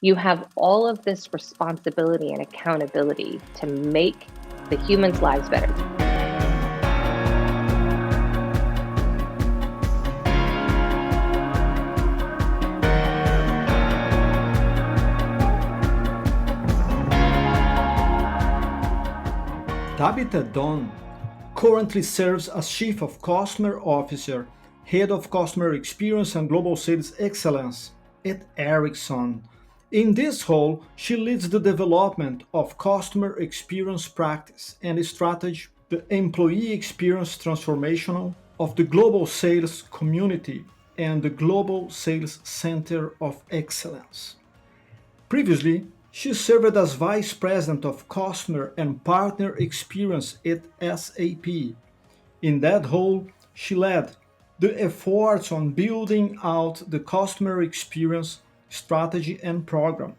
you have all of this responsibility and accountability to make the humans' lives better. Tabitha Dunn currently serves as Chief of Customer Officer, Head of Customer Experience and Global Sales Excellence at Ericsson. In this role, she leads the development of customer experience practice and strategy, the employee experience transformational of the global sales community and the Global Sales Center of Excellence. Previously, she served as Vice President of Customer and Partner Experience at SAP. In that role, she led the efforts on building out the customer experience strategy and program,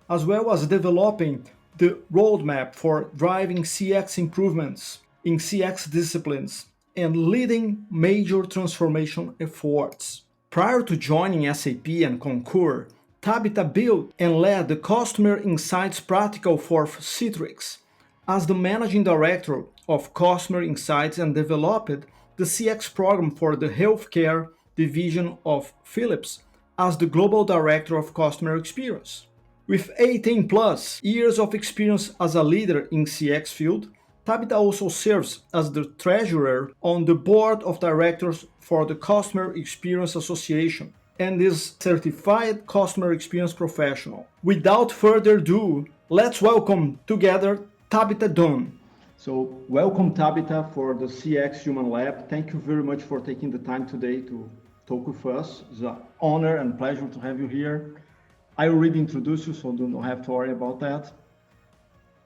as well as developing the roadmap for driving CX improvements in CX disciplines and leading major transformation efforts. Prior to joining SAP and Concur, Tabitha built and led the Customer Insights practical for Citrix as the Managing Director of Customer Insights and developed the CX program for the Healthcare Division of Philips as the Global Director of Customer Experience. With 18 plus years of experience as a leader in CX field, Tabitha also serves as the Treasurer on the Board of Directors for the Customer Experience Association and is certified customer experience professional. Without further ado, let's welcome together Tabitha Dunn. So welcome Tabitha for the CX Human Lab. Thank you very much for taking the time today to talk with us. It's an honor and pleasure to have you here. I already introduced you, so do not have to worry about that.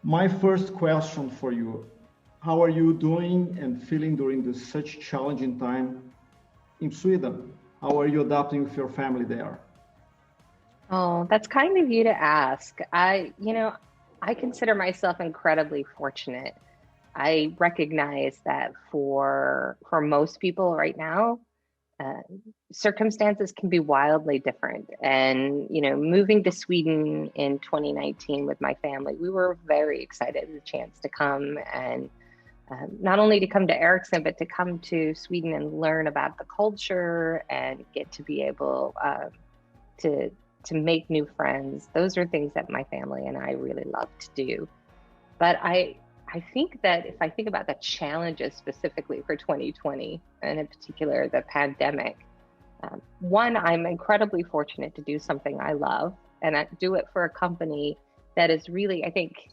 My first question for you, how are you doing and feeling during this such challenging time in Sweden? How are you adapting with your family there? Oh, that's kind of you to ask. I consider myself incredibly fortunate. I recognize that for most people right now, circumstances can be wildly different. And, moving to Sweden in 2019 with my family, we were very excited the chance to come and not only to come to Ericsson, but to come to Sweden and learn about the culture and get to be able to make new friends. Those are things that my family and I really love to do. But I think that if I think about the challenges specifically for 2020, and in particular the pandemic, one, I'm incredibly fortunate to do something I love, and I do it for a company that is really, I think,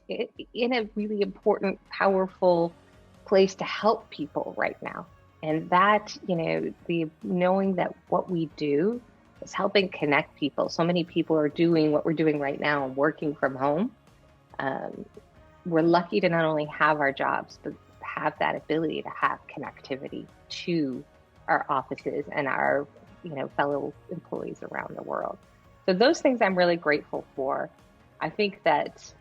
in a really important, powerful place to help people right now. And that, the knowing that what we do is helping connect people. So many people are doing what we're doing right now and working from home. We're lucky to not only have our jobs, but have that ability to have connectivity to our offices and our, fellow employees around the world. So those things I'm really grateful for. I think that,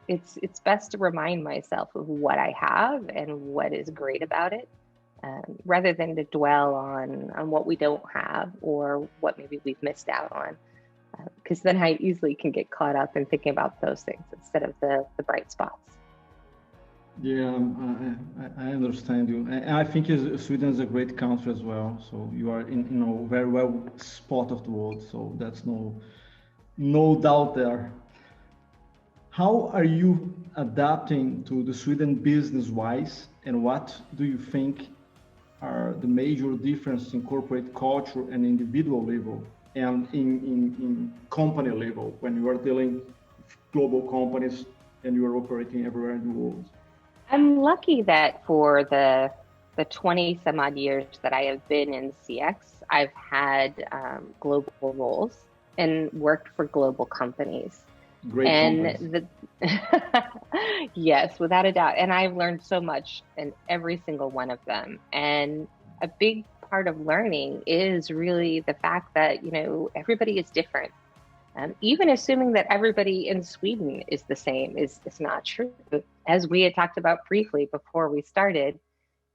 it's best to remind myself of what I have and what is great about it, rather than to dwell on what we don't have or what maybe we've missed out on. Because then I easily can get caught up in thinking about those things instead of the bright spots. Yeah, I understand you. And I think Sweden is a great country as well. So you are in very well spot of the world. So that's no doubt there. How are you adapting to the Sweden business-wise, and what do you think are the major differences in corporate culture and individual level and in company level when you are dealing with global companies and you are operating everywhere in the world? I'm lucky that for the 20 some odd years that I have been in CX, I've had global roles and worked for global companies. Great and yes, without a doubt. And I've learned so much in every single one of them. And a big part of learning is really the fact that, everybody is different. Even assuming that everybody in Sweden is the same is not true. As we had talked about briefly before we started,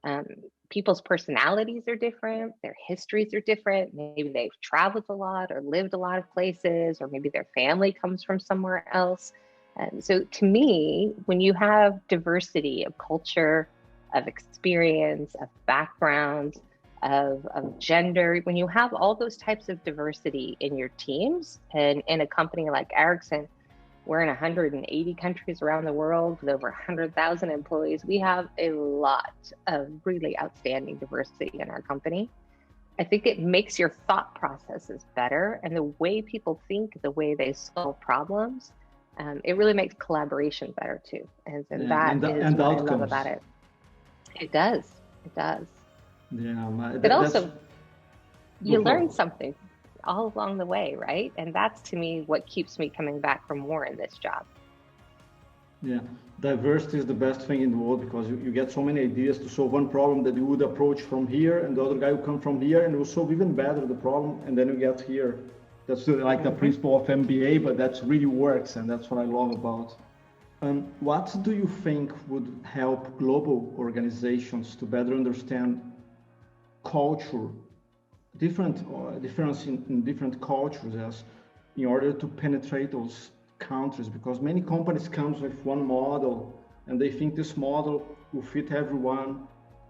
Um, People's personalities are different, their histories are different. Maybe they've traveled a lot or lived a lot of places, or maybe their family comes from somewhere else. And so to me, when you have diversity of culture, of experience, of background, of gender, when you have all those types of diversity in your teams, and in a company like Ericsson, we're in 180 countries around the world with over 100,000 employees. We have a lot of really outstanding diversity in our company. I think it makes your thought processes better, and the way people think, the way they solve problems, it really makes collaboration better too. And Yeah, that is and what I love about outcomes. it. It does. It does. Yeah, It that's also, go you for learn it. something all along the way, right? And that's to me what keeps me coming back for more in this job. Yeah, diversity is the best thing in the world because you get so many ideas to solve one problem that you would approach from here, and the other guy will come from here and will solve even better the problem, and then you get here. That's like the Hmm. principle of MBA, but that really works, and that's what I love about. What do you think would help global organizations to better understand culture, difference in different cultures, as in order to penetrate those countries? Because many companies comes with one model and they think this model will fit everyone,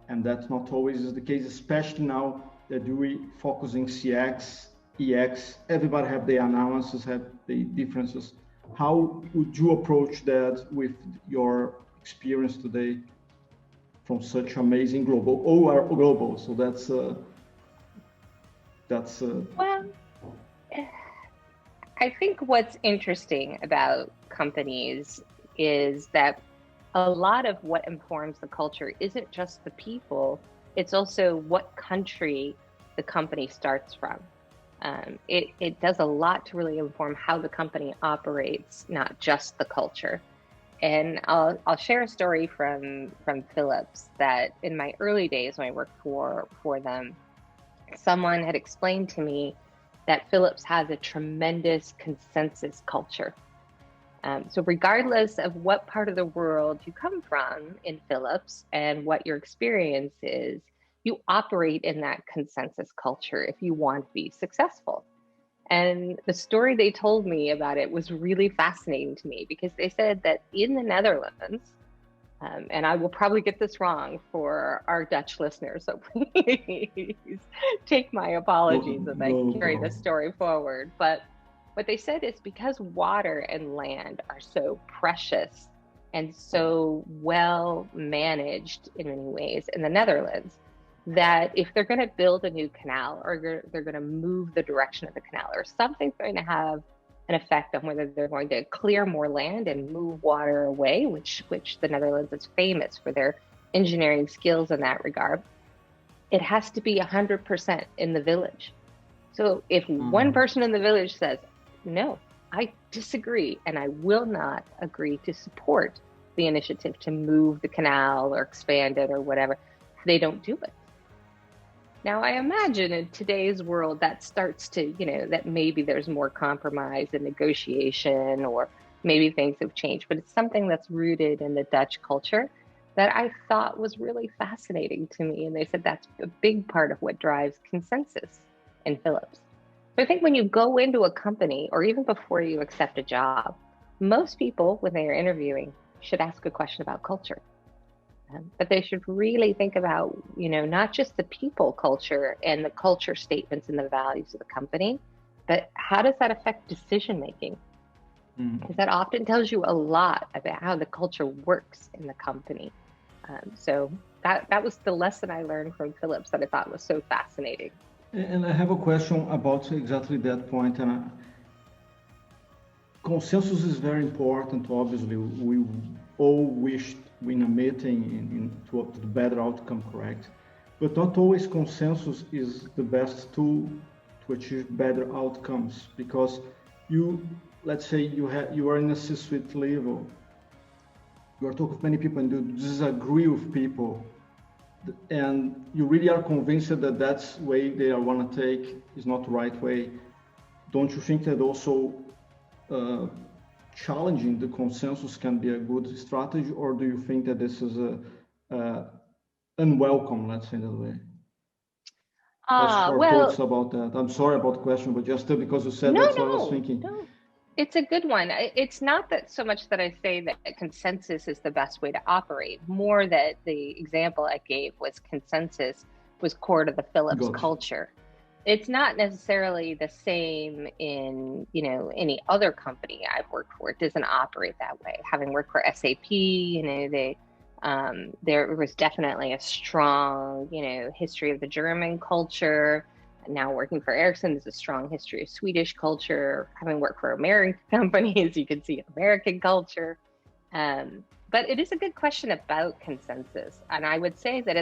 and that's not always is the case, especially now that we focusing CX, EX, everybody have their analysis, have the differences. How would you approach that with your experience today from such amazing global, all are global, so that's Well, I think what's interesting about companies is that a lot of what informs the culture isn't just the people, it's also what country the company starts from. It does a lot to really inform how the company operates, not just the culture. And I'll share a story from Philips that in my early days when I worked for them, someone had explained to me that Philips has a tremendous consensus culture. So regardless of what part of the world you come from in Philips and what your experience is, you operate in that consensus culture if you want to be successful. And the story they told me about it was really fascinating to me because they said that in the Netherlands, and I will probably get this wrong for our Dutch listeners, so please take my apologies as I no carry this problem. story forward. But what they said is because water and land are so precious and so well managed in many ways in the Netherlands, that if they're going to build a new canal or they're going to move the direction of the canal or something's going to have an effect on whether they're going to clear more land and move water away, which the Netherlands is famous for their engineering skills in that regard, it has to be 100% in the village. So if one Mhm. person in the village says, no, I disagree, and I will not agree to support the initiative to move the canal or expand it or whatever, they don't do it. Now, I imagine in today's world that starts to, that maybe there's more compromise and negotiation, or maybe things have changed, but it's something that's rooted in the Dutch culture that I thought was really fascinating to me. And they said that's a big part of what drives consensus in Philips. So I think when you go into a company, or even before you accept a job, most people, when they are interviewing, should ask a question about culture. But they should really think about, not just the people culture and the culture statements and the values of the company, but how does that affect decision making? Because Mm. that often tells you a lot about how the culture works in the company. So that was the lesson I learned from Philips that I thought was so fascinating. And I have a question about exactly that point. And consensus is very important. Obviously, we all wish in a meeting to the better outcome, correct? But not always consensus is the best tool to achieve better outcomes because you, let's say you are in a C-suite level, you are talking with many people and you disagree with people, and you really are convinced that that's way they want to take is not the right way. Don't you think that also uh, challenging the consensus can be a good strategy, or do you think that this is a unwelcome, let's say that way? What's Ah, your thoughts well, about that? I'm sorry about the question, but just because you said no, that's what I was no, thinking. no. It's a good one. It's not that so much that I say that consensus is the best way to operate, more that the example I gave was consensus was core to the Philips Gotcha. culture. It's not necessarily the same in, any other company I've worked for. It doesn't operate that way. Having worked for SAP, there was definitely a strong, history of the German culture. Now working for Ericsson, there's a strong history of Swedish culture. Having worked for American companies, you can see American culture. But it is a good question about consensus. And I would say that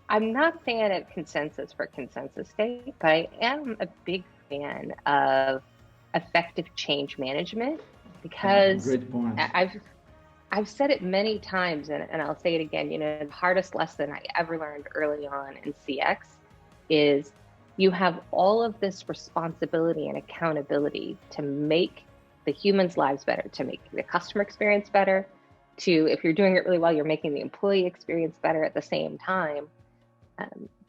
I'm not a fan of consensus for consensus sake, but I am a big fan of effective change management Yeah, because great point. I've said it many times, and I'll say it again. The hardest lesson I ever learned early on in CX is you have all of this responsibility and accountability to make the humans' lives better, to make the customer experience better, if you're doing it really well, you're making the employee experience better at the same time.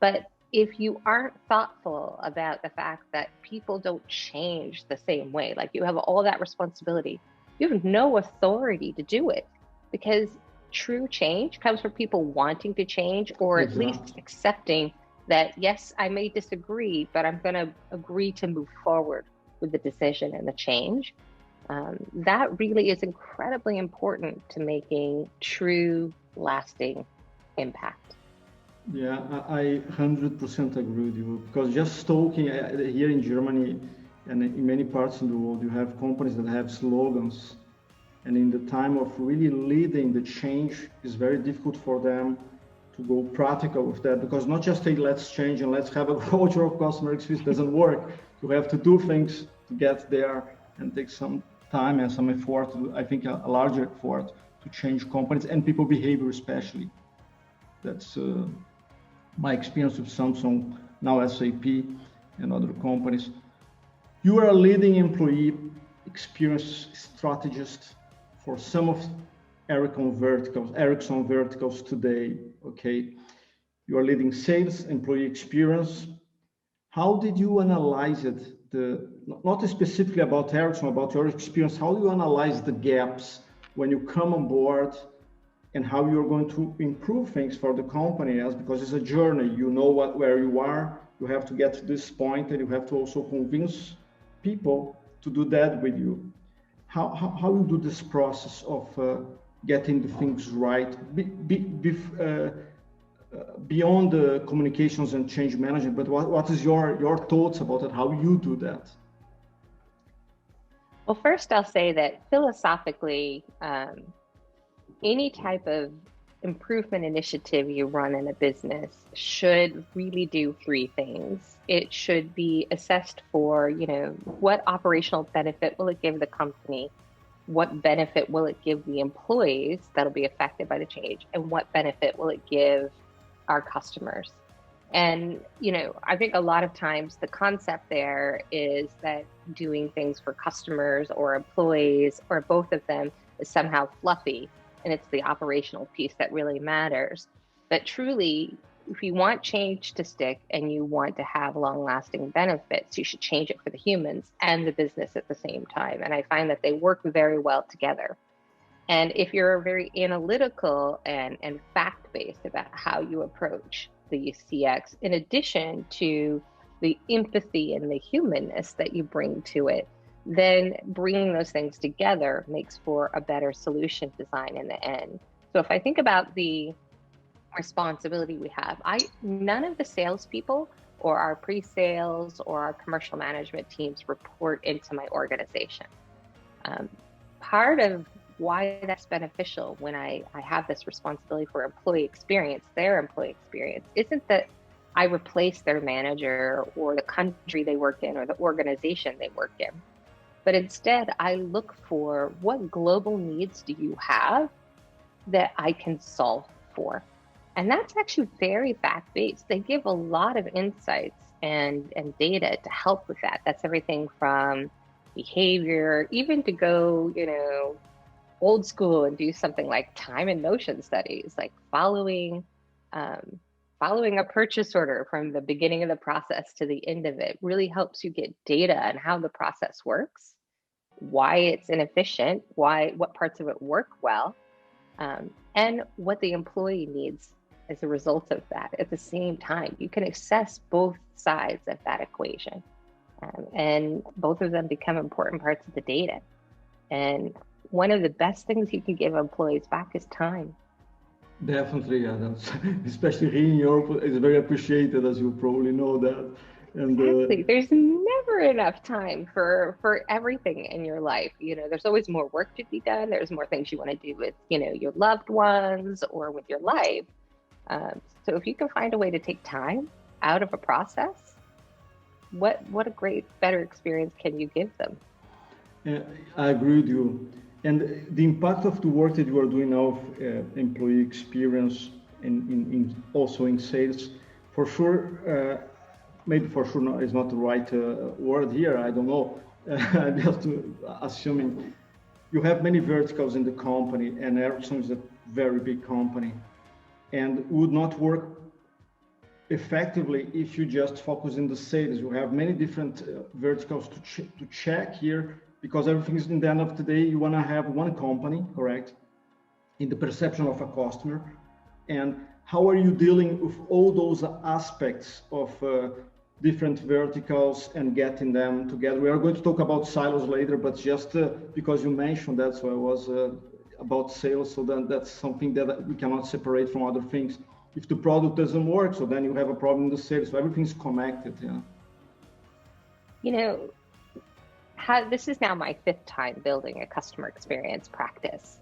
But if you aren't thoughtful about the fact that people don't change the same way, like you have all that responsibility, you have no authority to do it because true change comes from people wanting to change or at least Exactly. accepting that, yes, I may disagree, but I'm going to agree to move forward with the decision and the change. That really is incredibly important to making true, lasting impact. Yeah, I 100% agree with you because just talking here in Germany and in many parts of the world, you have companies that have slogans, and in the time of really leading the change, it's very difficult for them to go practical with that because not just say let's change and let's have a culture of customer experience doesn't work. You have to do things to get there and take some time and some effort. I think a larger effort to change companies and people behavior especially. That's my experience with Samsung, now SAP, and other companies. You are a leading employee experience strategist for some of Ericsson verticals today. Okay, you are leading sales, employee experience. How did you analyze it? Not specifically about Ericsson, about your experience. How do you analyze the gaps when you come on board and how you're going to improve things for the company as because it's a journey. You know where you are, you have to get to this point, and you have to also convince people to do that with you. How you do this process of getting the things right beyond the communications and change management, but what is your thoughts about it, how you do that? Well, first, I'll say that philosophically, any type of improvement initiative you run in a business should really do three things. It should be assessed for, what operational benefit will it give the company? What benefit will it give the employees that'll be affected by the change? And what benefit will it give our customers? And, I think a lot of times the concept there is that doing things for customers or employees or both of them is somehow fluffy. And it's the operational piece that really matters. But truly, if you want change to stick and you want to have long lasting benefits, you should change it for the humans and the business at the same time. And I find that they work very well together. And if you're very analytical and fact based about how you approach the CX, in addition to the empathy and the humanness that you bring to it, then bringing those things together makes for a better solution design in the end. So if I think about the responsibility we have, none of the salespeople or our pre-sales or our commercial management teams report into my organization. Part of why that's beneficial when I have this responsibility for employee experience, their employee experience, isn't that I replace their manager or the country they work in or the organization they work in. But instead, I look for what global needs do you have that I can solve for? And that's actually very fact-based. They give a lot of insights and data to help with that. That's everything from behavior, even to go, old school and do something like time and motion studies, like following Um, Following a purchase order from the beginning of the process to the end of it really helps you get data on how the process works, why it's inefficient, what parts of it work well, and what the employee needs as a result of that. At the same time, you can assess both sides of that equation, and both of them become important parts of the data. And one of the best things you can give employees back is time. Definitely, yeah. That's, especially here in Europe, it's very appreciated, as you probably know that. And Exactly. There's never enough time for everything in your life. There's always more work to be done. There's more things you want to do with, your loved ones or with your life. So if you can find a way to take time out of a process, what a great, better experience can you give them? I agree with you. And the impact of the work that you are doing now of employee experience in also in sales, for sure, maybe for sure is not the right word here, I don't know. I'm just assuming you have many verticals in the company, and Ericsson is a very big company and would not work effectively if you just focus in the sales. You have many different verticals to check here, because everything is, in the end of the day, you want to have one company, correct, in the perception of a customer. And how are you dealing with all those aspects of different verticals and getting them together? We are going to talk about silos later, but just because you mentioned that, so I was about sales, so then that's something that we cannot separate from other things. If the product doesn't work, so then you have a problem in the sales. So everything's connected. Yeah. This is now my 5th time building a customer experience practice.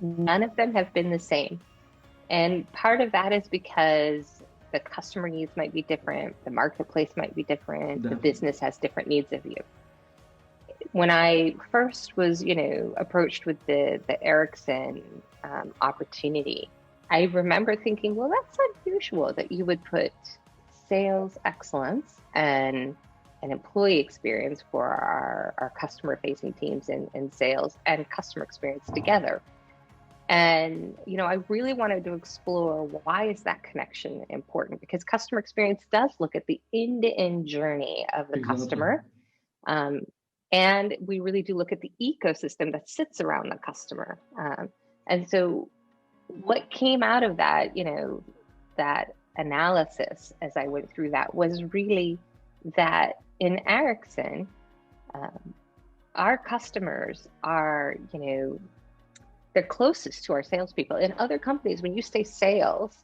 None of them have been the same. And part of that is because the customer needs might be different, the marketplace might be different, the business has different needs of you. When I first was, approached with the Ericsson opportunity, I remember thinking, well, that's unusual that you would put sales excellence and an employee experience for our customer-facing teams in sales and customer experience together. And, I really wanted to explore, why is that connection important? Because customer experience does look at the end-to-end journey of the customer. And we really do look at the ecosystem that sits around the customer. And so what came out of that, that analysis as I went through that, was really that in Ericsson, our customers are, they're closest to our salespeople. In other companies, when you say sales,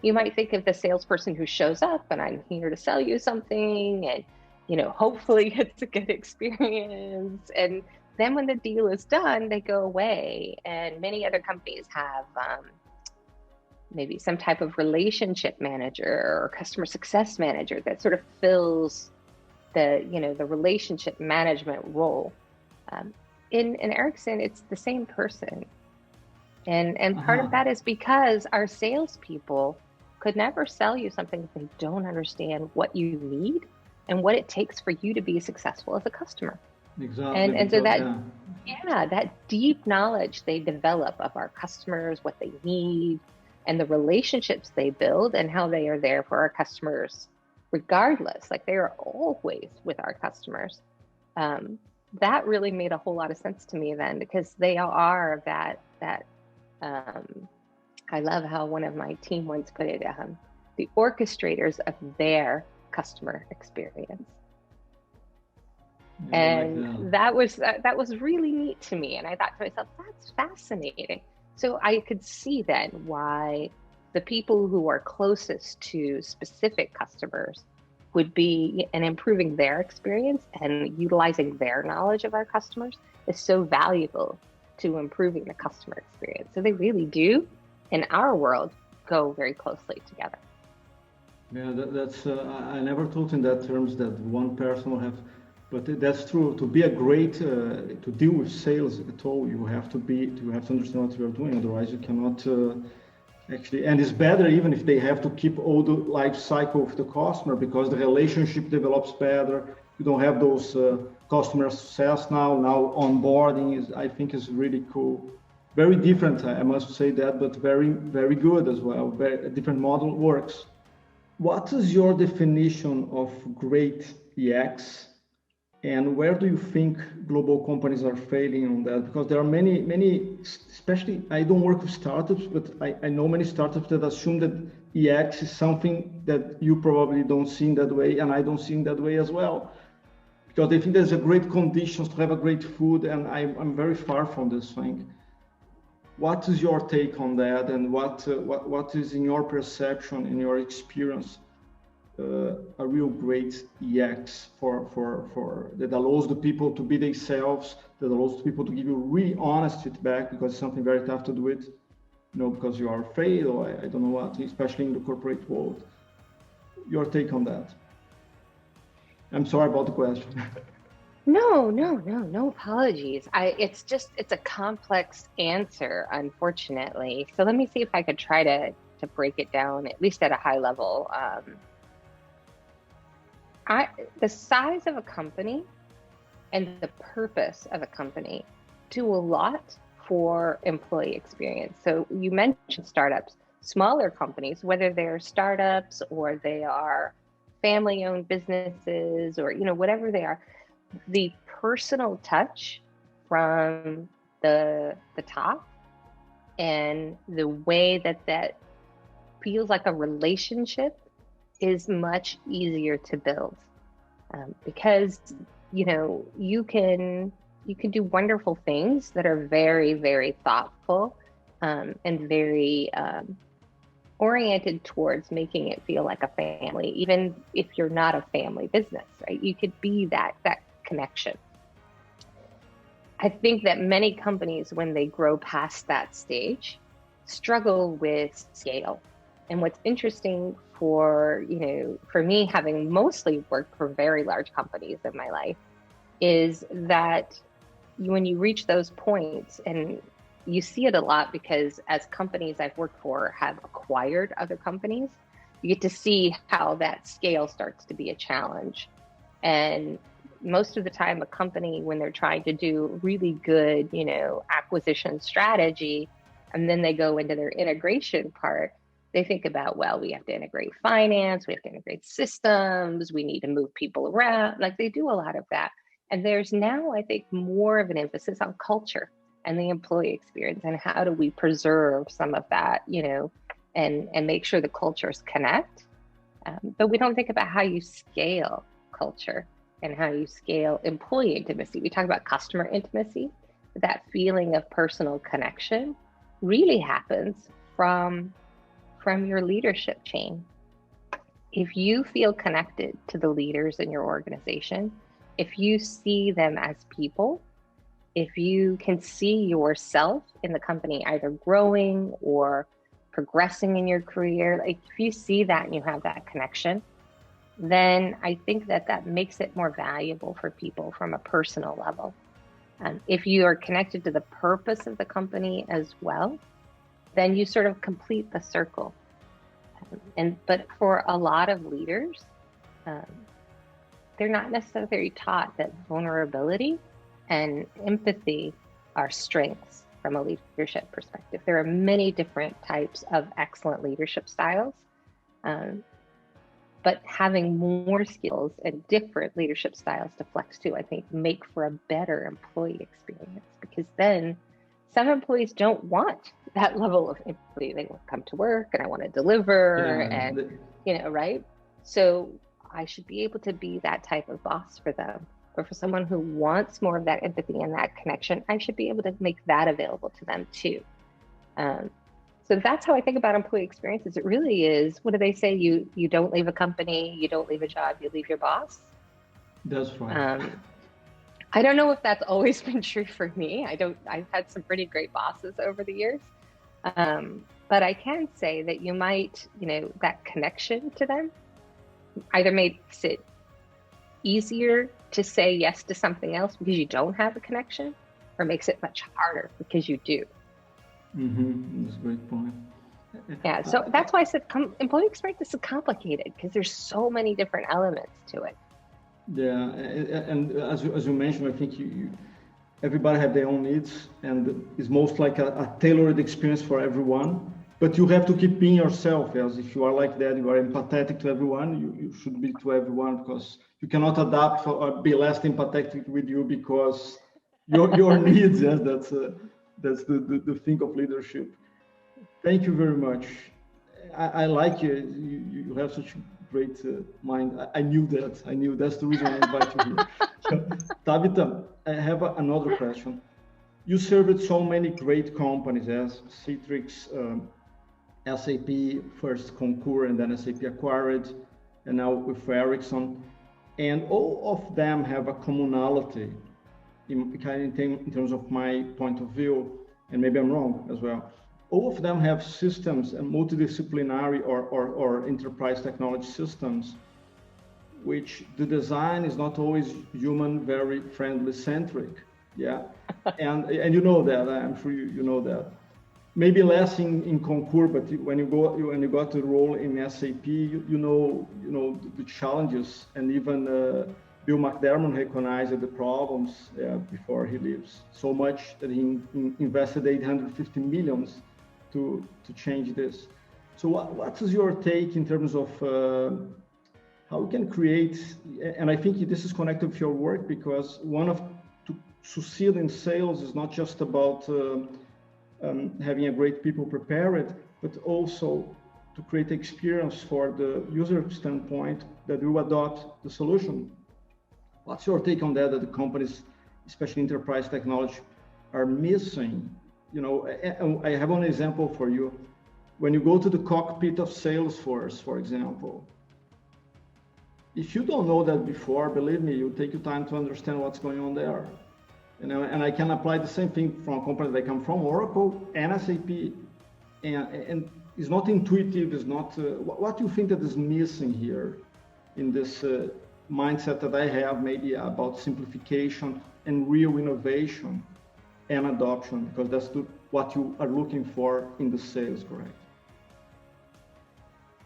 you might think of the salesperson who shows up and I'm here to sell you something, and hopefully it's a good experience. And then when the deal is done, they go away. And many other companies have maybe some type of relationship manager or customer success manager that sort of fills the relationship management role. In Ericsson, it's the same person. And part of that is because our salespeople could never sell you something if they don't understand what you need and what it takes for you to be successful as a customer. Exactly. And so that deep knowledge they develop of our customers, what they need, and the relationships they build, and how they are there for our customers regardless, like they are always with our customers. That really made a whole lot of sense to me then, because they are that I love how one of my team once put it, the orchestrators of their customer experience. And that was really neat to me. And I thought to myself, that's fascinating. So I could see then why the people who are closest to specific customers would be, and improving their experience and utilizing their knowledge of our customers is so valuable to improving the customer experience. So they really do, in our world, go very closely together. Yeah, that's I never thought in that terms, that one person will have, but that's true. To be a great to deal with sales at all, you have to understand what you are doing. Otherwise, you cannot actually. And it's better even if they have to keep all the life cycle of the customer, because the relationship develops better. You don't have those customer success now onboarding I think is really cool. Very different, I must say that, but very, very good as well. Very, a different model works. What is your definition of great EX, and where do you think global companies are failing on that? Because there are many, especially I don't work with startups, but I know many startups that assume that EX is something that you probably don't see in that way, and I don't see in that way as well. Because they think there's a great conditions to have a great food, and I'm very far from this thing. What is your take on that, and what is in your perception, in your experience, a real great EX for that allows the people to be themselves, that allows the people to give you really honest feedback, because it's something very tough to do it, because you are afraid, or I don't know what, especially in the corporate world. Your take on that? I'm sorry about the question. No apologies. It's a complex answer, unfortunately. So let me see if I could try to break it down, at least at a high level. The size of a company and the purpose of a company do a lot for employee experience. So you mentioned startups, smaller companies, whether they're startups or they are family-owned businesses, or whatever they are, the personal touch from the top and the way that feels like a relationship is much easier to build, because you can do wonderful things that are very, very thoughtful, and very oriented towards making it feel like a family, even if you're not a family business, right? You could be that connection. I think that many companies, when they grow past that stage, struggle with scale. And what's interesting for me, having mostly worked for very large companies in my life, is that when you reach those points, and you see it a lot because as companies I've worked for have acquired other companies, you get to see how that scale starts to be a challenge. And most of the time, a company, when they're trying to do really good, acquisition strategy, and then they go into their integration part, they think about, well, we have to integrate finance, we have to integrate systems, we need to move people around. Like, they do a lot of that. And there's now, I think, more of an emphasis on culture and the employee experience, and how do we preserve some of that, and make sure the cultures connect. But we don't think about how you scale culture and how you scale employee intimacy. We talk about customer intimacy, but that feeling of personal connection really happens from your leadership chain. If you feel connected to the leaders in your organization, if you see them as people, if you can see yourself in the company either growing or progressing in your career, like if you see that and you have that connection, then I think that makes it more valuable for people from a personal level. If you are connected to the purpose of the company as well, then you sort of complete the circle. But for a lot of leaders, they're not necessarily taught that vulnerability and empathy are strengths from a leadership perspective. There are many different types of excellent leadership styles, but having more skills and different leadership styles to flex to, I think, make for a better employee experience, because then some employees don't want that level of empathy. They want to come to work and I want to deliver, right? So I should be able to be that type of boss for them. Or for someone who wants more of that empathy and that connection, I should be able to make that available to them too. So that's how I think about employee experiences. It really is, what do they say? You don't leave a company, you don't leave a job, you leave your boss. That's right. I don't know if that's always been true for me. I've had some pretty great bosses over the years. But I can say that you might, that connection to them either makes it easier to say yes to something else because you don't have a connection, or makes it much harder because you do. That's a great point. Yeah, so that's why I said employee experience is complicated, because there's so many different elements to it. Yeah, and as you mentioned, I think everybody have their own needs, and it's most like a tailored experience for everyone. But you have to keep being yourself. As if you are like that, you are empathetic to everyone. You should be to everyone, because you cannot adapt or be less empathetic with you because your needs. Yes, that's the thing of leadership. Thank you very much. I like you. You have such a great mind. I knew that. I knew that's the reason I invite you here. So, Tabitha, I have another question. You served so many great companies as Citrix, SAP, first Concur, and then SAP acquired, and now with Ericsson. And all of them have a commonality in terms of my point of view, and maybe I'm wrong as well. All of them have systems and multidisciplinary or enterprise technology systems, which the design is not always human, very friendly centric. Yeah, and you know that. I'm sure you know that. Maybe less in Concur, but when you got the role in SAP, you know the challenges, and even Bill McDermott recognized the problems before he leaves. So much that he invested 850 millions to change this. So what is your take in terms of how we can create? And I think this is connected with your work, because to succeed in sales is not just about having a great people prepared, but also to create experience for the user standpoint that will adopt the solution. What's your take on that the companies, especially enterprise technology, are missing? I have one example for you. When you go to the cockpit of Salesforce, for example, if you don't know that before, believe me, it'll take you time to understand what's going on there. And I can apply the same thing from a company that come from, Oracle and SAP, and it's not intuitive. It's not. What do you think that is missing here in this mindset that I have, maybe about simplification and real innovation and adoption? Because that's what you are looking for in the sales, correct?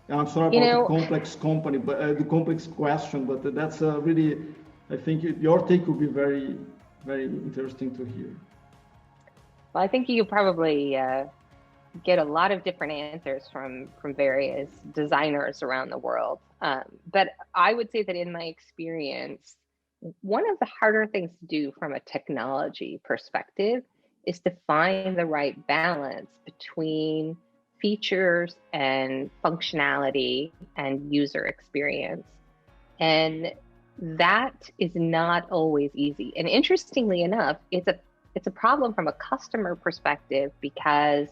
And I'm sorry about the complex company, but the complex question, but that's really, I think your take will be very, very interesting to hear. Well, I think you probably get a lot of different answers from various designers around the world. But I would say that in my experience, one of the harder things to do from a technology perspective is to find the right balance between features and functionality and user experience. And that is not always easy. And interestingly enough, it's a problem from a customer perspective, because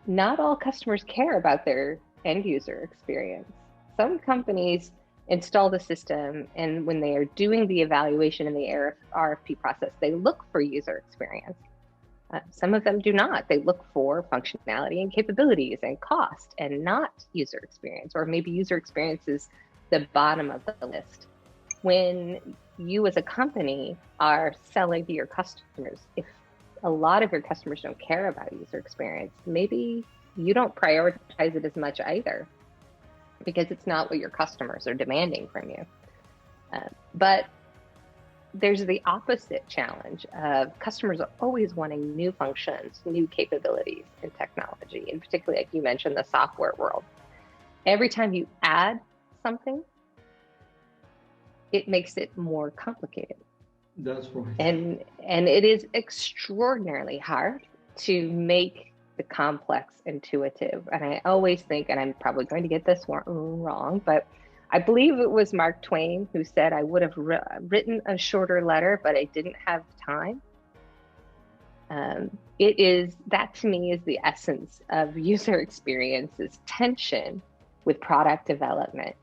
not all customers care about their end user experience. Some companies install the system, and when they are doing the evaluation in the RFP process, they look for user experience. Some of them do not. They look for functionality and capabilities and cost, and not user experience, or maybe user experience is the bottom of the list. When you as a company are selling to your customers, if a lot of your customers don't care about user experience, maybe you don't prioritize it as much either, because it's not what your customers are demanding from you. But there's the opposite challenge of customers are always wanting new functions, new capabilities in technology, and particularly, like you mentioned, the software world. Every time you add something, it makes it more complicated. That's right. And it is extraordinarily hard to make the complex intuitive. And I always think, and I'm probably going to get this wrong, but I believe it was Mark Twain who said, I would have written a shorter letter, but I didn't have time. That to me is the essence of user experience, is tension with product development.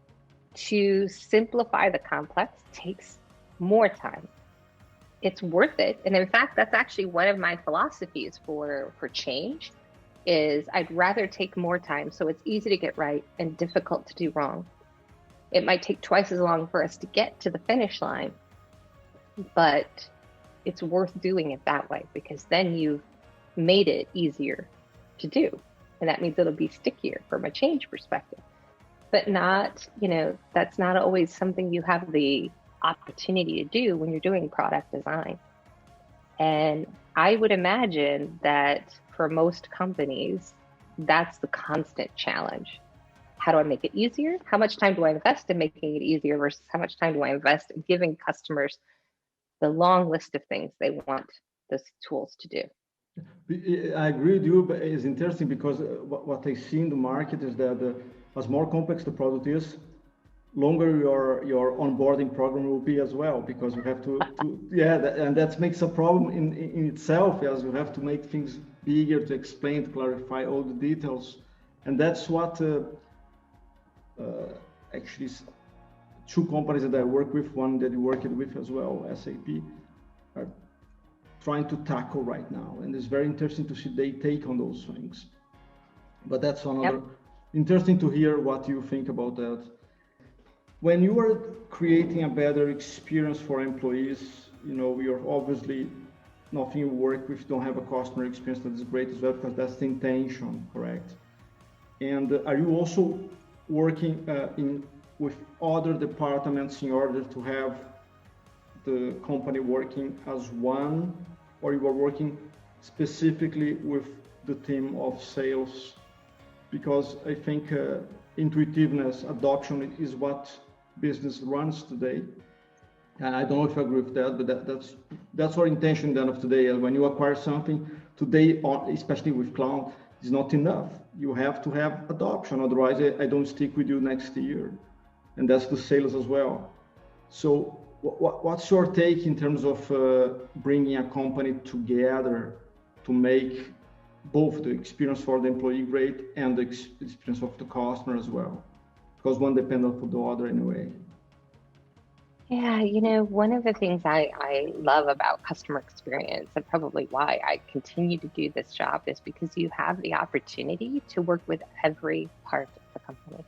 To simplify the complex takes more time. It's worth it. And in fact, that's actually one of my philosophies for change, is I'd rather take more time so it's easy to get right and difficult to do wrong. It might take twice as long for us to get to the finish line, but it's worth doing it that way, because then you've made it easier to do. And that means it'll be stickier from a change perspective. But not, that's not always something you have the opportunity to do when you're doing product design. And I would imagine that for most companies, that's the constant challenge. How do I make it easier? How much time do I invest in making it easier versus how much time do I invest in giving customers the long list of things they want those tools to do? I agree with you, but it's interesting because what I see in the market is that as more complex the product is, longer your onboarding program will be as well, because you have to and that makes a problem in itself, as you have to make things bigger to explain, to clarify all the details. And that's what actually two companies that I work with, one that you worked with as well, SAP, are trying to tackle right now. And it's very interesting to see they take on those things. But that's another interesting to hear what you think about that. When you are creating a better experience for employees, you're obviously nothing you work with don't have a customer experience that is great as well, because that's the intention, correct? And are you also working with other departments in order to have the company working as one, or you are working specifically with the team of sales? Because I think intuitiveness, adoption is what business runs today. And I don't know if you agree with that, but that's our intention then of today. When you acquire something today, especially with cloud, is not enough. You have to have adoption, otherwise I don't stick with you next year. And that's the sales as well. So what's your take in terms of bringing a company together to make both the experience for the employee great and the experience of the customer as well? Because one depends on the other anyway. Yeah, one of the things I love about customer experience, and probably why I continue to do this job, is because you have the opportunity to work with every part of the company.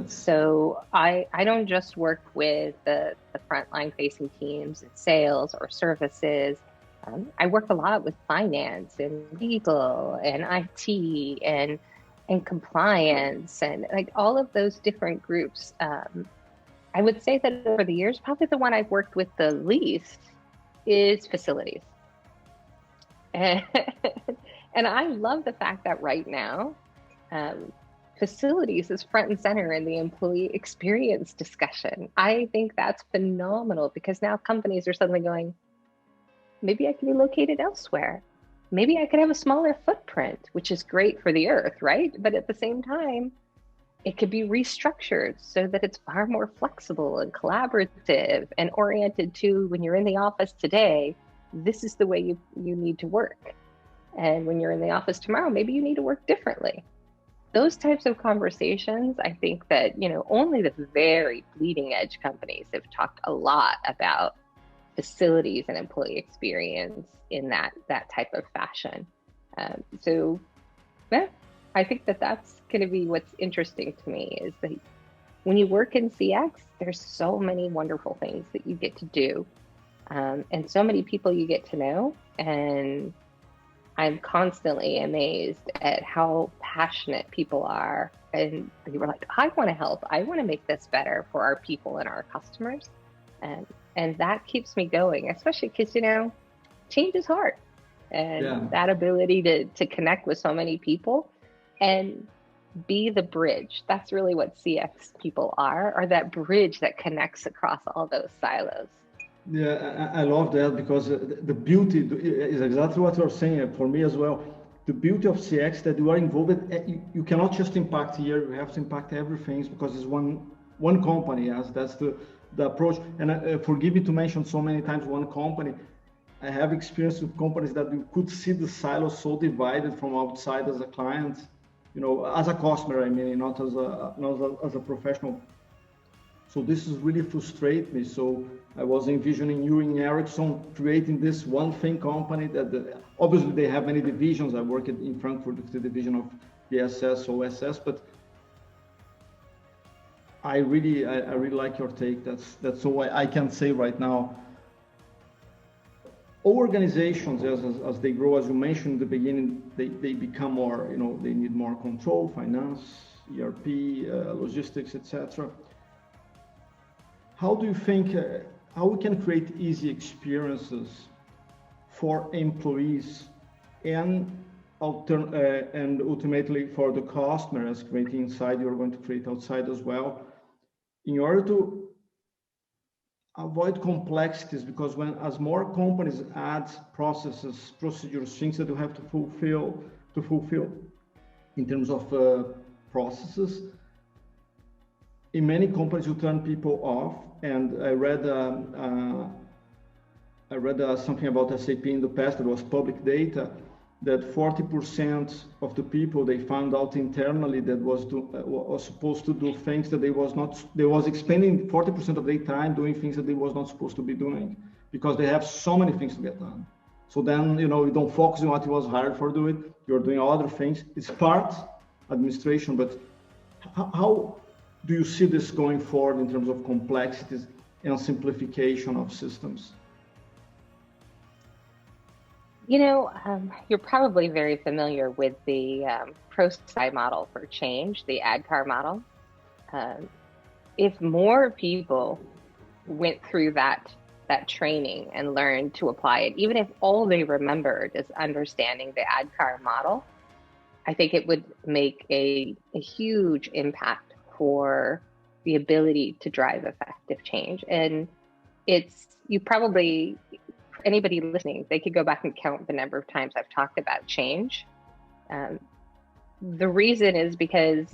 So I don't just work with the frontline facing teams in sales or services. I work a lot with finance and legal and IT and compliance and like all of those different groups. I would say that over the years, probably the one I've worked with the least is facilities. And I love the fact that right now, facilities is front and center in the employee experience discussion. I think that's phenomenal, because now companies are suddenly going, maybe I can be located elsewhere. Maybe I could have a smaller footprint, which is great for the earth, right? But at the same time, it could be restructured so that it's far more flexible and collaborative and oriented to, when you're in the office today, this is the way you need to work. And when you're in the office tomorrow, maybe you need to work differently. Those types of conversations, I think that, only the very bleeding edge companies have talked a lot about facilities and employee experience in that type of fashion. I think that's going to be what's interesting to me, is that when you work in CX, there's so many wonderful things that you get to do, and so many people you get to know. And I'm constantly amazed at how passionate people are. And they were like, I want to help. I want to make this better for our people and our customers. And that keeps me going, especially because, change is hard. And that ability to connect with so many people and be the bridge. That's really what CX people are that bridge that connects across all those silos. Yeah, I love that, because the beauty is exactly what you're saying for me as well. The beauty of CX, that you are involved, you cannot just impact here, you have to impact everything, because it's one company. Yes, that's the approach. And forgive me to mention so many times one company. I have experience with companies that you could see the silos so divided from outside as a client, as a customer, I mean, not as a professional. So this is really frustrate me. So I was envisioning you in Ericsson creating this one thing company that obviously they have many divisions. I worked in Frankfurt with the division of BSS, OSS, but I really like your take. That's all I can say right now. Organizations, as they grow, as you mentioned in the beginning, they become more, they need more control, finance, ERP, logistics, etc. how do you think how we can create easy experiences for employees and and ultimately for the customer, as creating inside, you're going to create outside as well, in order to avoid complexities? Because when as more companies add processes, procedures, things that you have to fulfill in terms of processes, in many companies you turn people off. And I read something about SAP in the past that was public data, that 40% of the people they found out internally that was supposed to do things that they was expending 40% of their time doing things that they was not supposed to be doing, because they have so many things to get done. So then, you don't focus on what you was hired for doing, you're doing other things. It's part administration, but how do you see this going forward in terms of complexities and simplification of systems? You're probably very familiar with the ProSci model for change, the ADKAR model. If more people went through that training and learned to apply it, even if all they remembered is understanding the ADKAR model, I think it would make a huge impact for the ability to drive effective change. And anybody listening, they could go back and count the number of times I've talked about change. The reason is because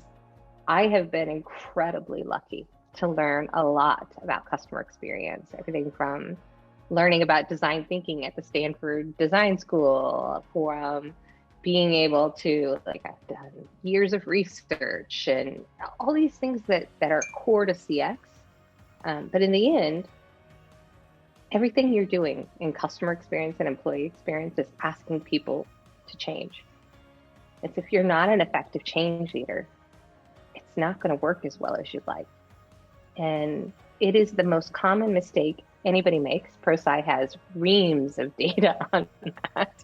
I have been incredibly lucky to learn a lot about customer experience, everything from learning about design thinking at the Stanford Design School, from being able to, I've done years of research and all these things that are core to CX. But in the end, everything you're doing in customer experience and employee experience is asking people to change. It's if you're not an effective change leader, it's not going to work as well as you'd like. And it is the most common mistake anybody makes. ProSci has reams of data on that.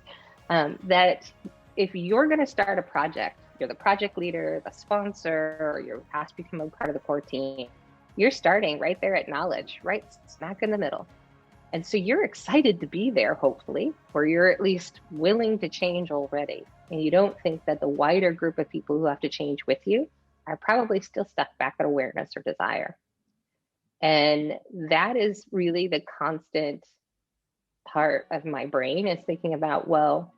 That if you're going to start a project, you're the project leader, the sponsor, or you're asked to become a part of the core team, you're starting right there at knowledge, right smack in the middle. And so you're excited to be there, hopefully, or you're at least willing to change already. And you don't think that the wider group of people who have to change with you are probably still stuck back at awareness or desire. And that is really the constant part of my brain, is thinking about, well,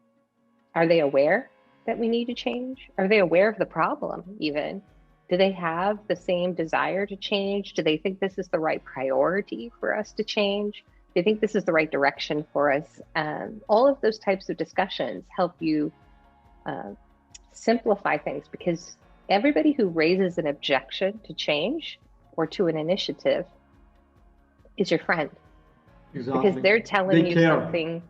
are they aware that we need to change? Are they aware of the problem even? Do they have the same desire to change? Do they think this is the right priority for us to change? Do you think this is the right direction for us? All of those types of discussions help you simplify things, because everybody who raises an objection to change or to an initiative is your friend. Exactly. Because they're telling you something.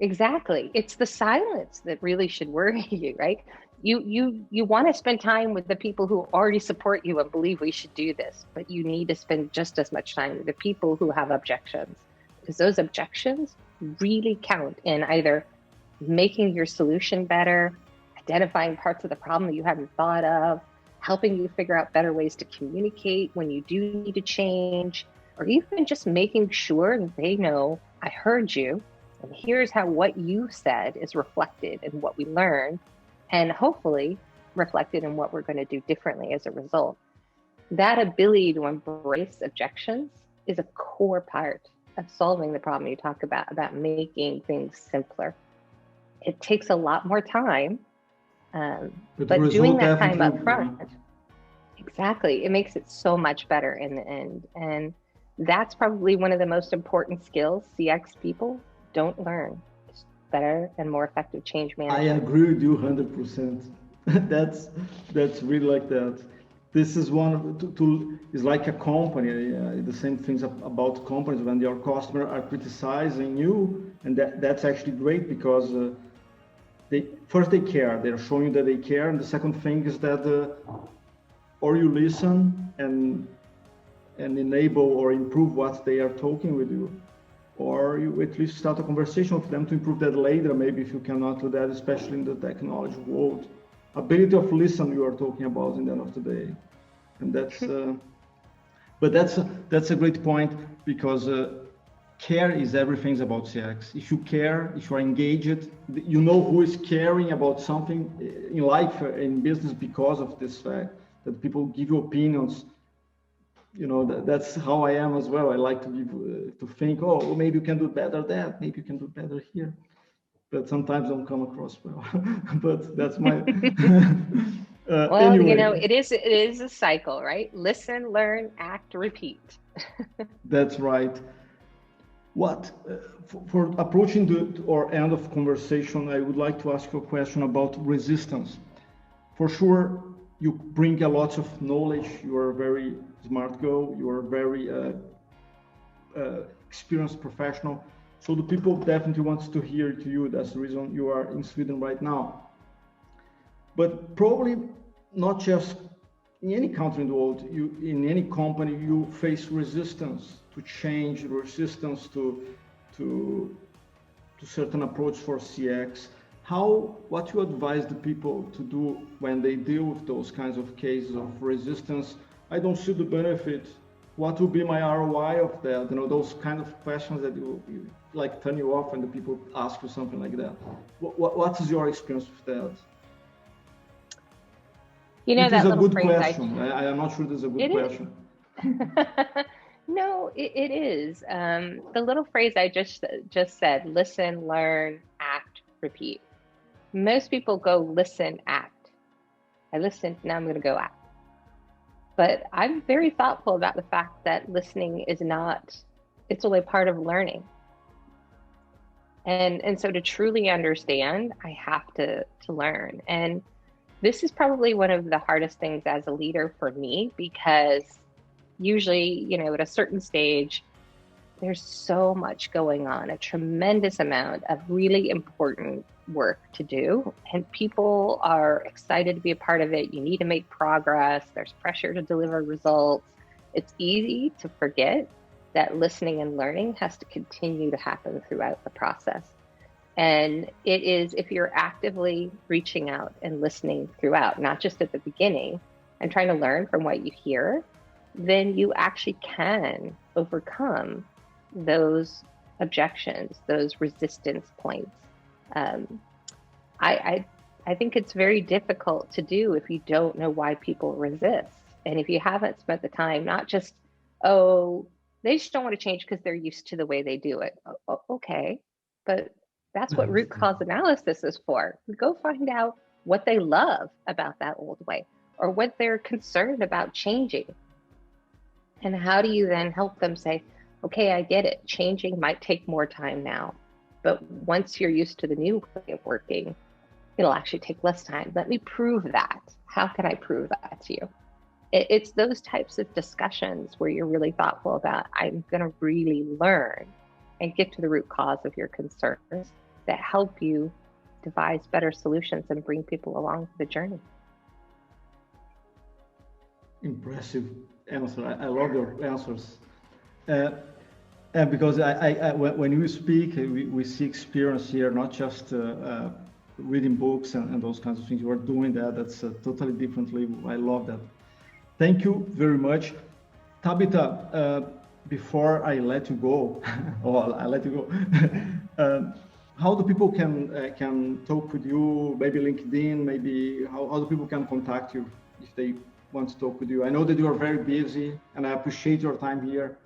Exactly. It's the silence that really should worry you, right? You want to spend time with the people who already support you and believe we should do this, but you need to spend just as much time with the people who have objections, because those objections really count in either making your solution better, identifying parts of the problem that you hadn't thought of, helping you figure out better ways to communicate when you do need to change, or even just making sure that they know, I heard you, and here's how what you said is reflected in what we learned, and hopefully reflected in what we're going to do differently as a result. That ability to embrace objections is a core part of solving the problem you talk about making things simpler. It takes a lot more time, but doing that time up front, exactly, it makes it so much better in the end. And that's probably one of the most important skills CX people don't learn. It's better and more effective change management. I agree with you 100%. That's really like that. This is one of is like a company. The same things about companies when your customer are criticizing you, and that's actually great, because they care. They're showing you that they care, and the second thing is that or you listen and enable or improve what they are talking with you, or you at least start a conversation with them to improve that later. Maybe if you cannot do that, especially in the technology world. Ability of listen you are talking about in the end of the day, and that's But that's a great point, because care is everything about CX. If you care, if you are engaged, you know who is caring about something in life, in business, because of this fact that people give you opinions. You know, that's how I am as well. I like to give, to think, oh, maybe you can do better that, maybe you can do better here. But sometimes don't come across well. But that's my. Well, anyway. you know, it is a cycle, right? Listen, learn, act, repeat. That's right. What for approaching or end of conversation, I would like to ask you a question about resistance. For sure, you bring a lot of knowledge. You are a very smart girl. You are a very experienced professional. So the people definitely wants to hear to you. That's the reason you are in Sweden right now. But probably not just in any country in the world, in any company, you face resistance to change, resistance to certain approach for CX. What you advise the people to do when they deal with those kinds of cases of resistance? I don't see the benefit. What will be my ROI of that? You know, those kind of questions that you like turn you off when the people ask you something like that. What is your experience with that? You know, it that is a little good phrase question. I am not sure this is a good question. No, it is. The little phrase I just said, listen, learn, act, repeat. Most people go listen, act. I listened, now I'm going to go act. But I'm very thoughtful about the fact that listening is not, it's only part of learning. And so to truly understand, I have to learn. And this is probably one of the hardest things as a leader for me, because usually, you know, at a certain stage, there's so much going on, a tremendous amount of really important work to do, and people are excited to be a part of it. You need to make progress. There's pressure to deliver results. It's easy to forget that listening and learning has to continue to happen throughout the process. And it is, if you're actively reaching out and listening throughout, not just at the beginning, and trying to learn from what you hear, then you actually can overcome those objections, those resistance points. I think it's very difficult to do if you don't know why people resist. And if you haven't spent the time, not just, oh, they just don't want to change because they're used to the way they do it. Okay, but that's what root cause analysis is for. Go find out what they love about that old way, or what they're concerned about changing. And how do you then help them say, okay, I get it. Changing might take more time now, but once you're used to the new way of working, it'll actually take less time. Let me prove that. How can I prove that to you? It's those types of discussions where you're really thoughtful about, I'm going to really learn and get to the root cause of your concerns, that help you devise better solutions and bring people along the journey. Impressive answer. I love your answers. And because when you speak, we see experience here, not just reading books and those kinds of things. You are doing that. That's totally differently. I love that. Thank you very much. Tabitha, before I let you go, how do people can talk with you? Maybe LinkedIn, maybe how do people can contact you if they want to talk with you? I know that you are very busy, and I appreciate your time here.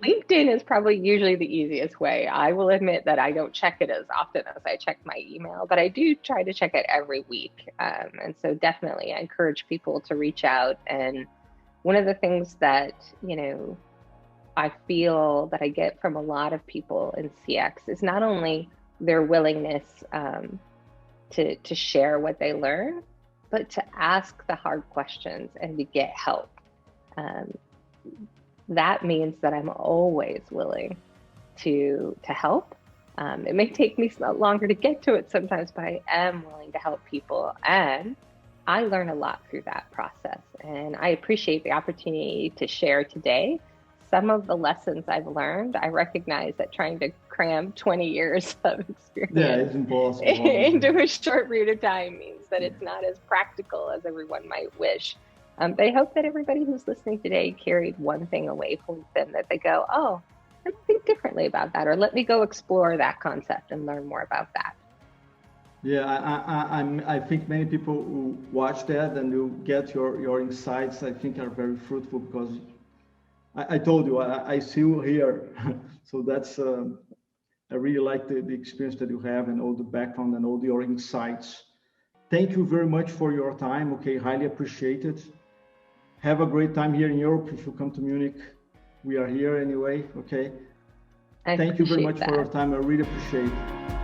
LinkedIn is probably usually the easiest way. I will admit that I don't check it as often as I check my email, but I do try to check it every week. And so definitely I encourage people to reach out. And one of the things that, you know, I feel that I get from a lot of people in CX is not only their willingness to share what they learn, but to ask the hard questions and to get help. That means that I'm always willing to help. It may take me longer to get to it sometimes, but I am willing to help people. And I learn a lot through that process. And I appreciate the opportunity to share today some of the lessons I've learned. I recognize that trying to cram 20 years of experience into a short period of time means that it's not as practical as everyone might wish. But I hope that everybody who's listening today carried one thing away from them that they go, oh, let me think differently about that, or let me go explore that concept and learn more about that. Yeah, I think many people who watch that and who get your insights, I think are very fruitful because I told you, I see you here. So that's, I really like the experience that you have and all the background and all your insights. Thank you very much for your time. Okay, highly appreciated. Have a great time here in Europe. If you come to Munich, we are here anyway. Okay. Thank you very much for your time. I really appreciate it.